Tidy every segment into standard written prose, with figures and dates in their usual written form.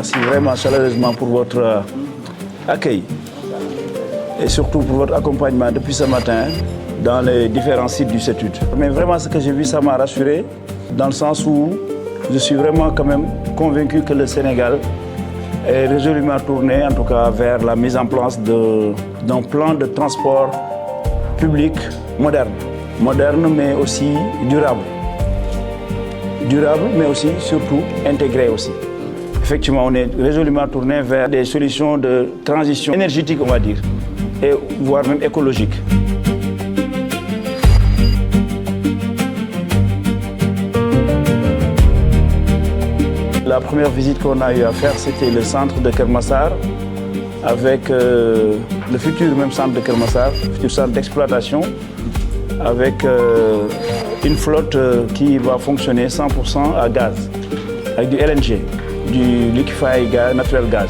remercie vraiment chaleureusement pour votre accueil et surtout pour votre accompagnement depuis ce matin dans les différents sites du CETUD. Mais vraiment, ce que j'ai vu, ça m'a rassuré dans le sens où je suis vraiment quand même convaincu que le Sénégal est résolument tourné, en tout cas, vers la mise en place d'un plan de transport public moderne. Moderne, mais aussi durable. Durable, mais aussi, surtout, intégré aussi. Effectivement, on est résolument tourné vers des solutions de transition énergétique, on va dire, et voire même écologique. La première visite qu'on a eu à faire, c'était le centre de Keur Massar, avec le futur même centre de Keur Massar, futur centre d'exploitation, avec une flotte qui va fonctionner 100% à gaz, avec du LNG, du liquéfié naturel gaz.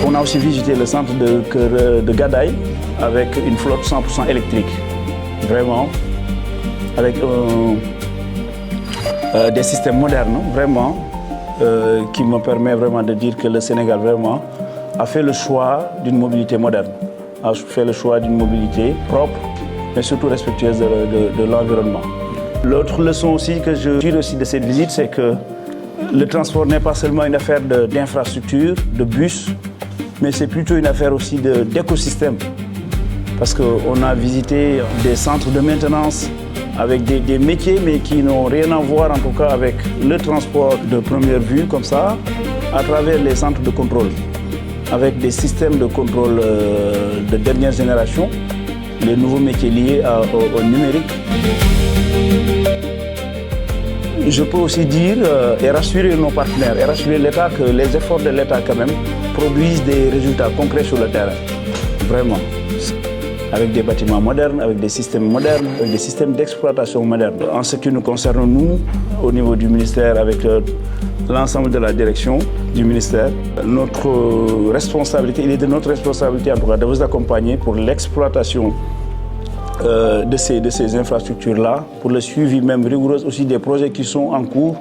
On a aussi visité le centre de Gadaye, avec une flotte 100% électrique, vraiment, avec des systèmes modernes, vraiment, qui me permet vraiment de dire que le Sénégal, vraiment, a fait le choix d'une mobilité moderne, a fait le choix d'une mobilité propre, mais surtout respectueuse de l'environnement. L'autre leçon aussi que je tire aussi de cette visite, c'est que le transport n'est pas seulement une affaire d'infrastructure, de bus, mais c'est plutôt une affaire aussi d'écosystème. Parce qu'on a visité des centres de maintenance avec des métiers, mais qui n'ont rien à voir en tout cas avec le transport de première vue, comme ça, à travers les centres de contrôle, avec des systèmes de contrôle de dernière génération, les nouveaux métiers liés au numérique. Je peux aussi dire et rassurer nos partenaires et rassurer l'État que les efforts de l'État quand même produisent des résultats concrets sur le terrain, vraiment. Avec des bâtiments modernes, avec des systèmes modernes, avec des systèmes d'exploitation modernes. En ce qui nous concerne, nous, au niveau du ministère, avec l'ensemble de la direction du ministère, notre responsabilité, il est de notre responsabilité en tout cas de vous accompagner pour l'exploitation de ces infrastructures-là, pour le suivi même rigoureux aussi des projets qui sont en cours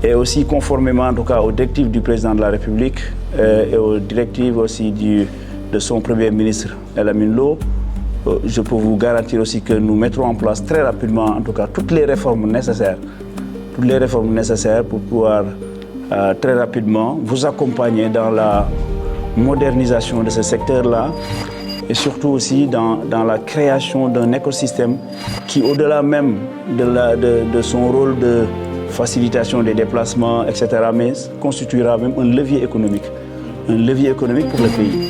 et aussi conformément en tout cas aux directives du président de la République et aux directives aussi de son Premier ministre Elamine Lo. Je peux vous garantir aussi que nous mettrons en place très rapidement en tout cas toutes les réformes nécessaires pour pouvoir très rapidement vous accompagner dans la modernisation de ce secteur-là et surtout aussi dans la création d'un écosystème qui, au-delà même de son rôle de facilitation des déplacements, etc., mais constituera même un levier économique pour le pays.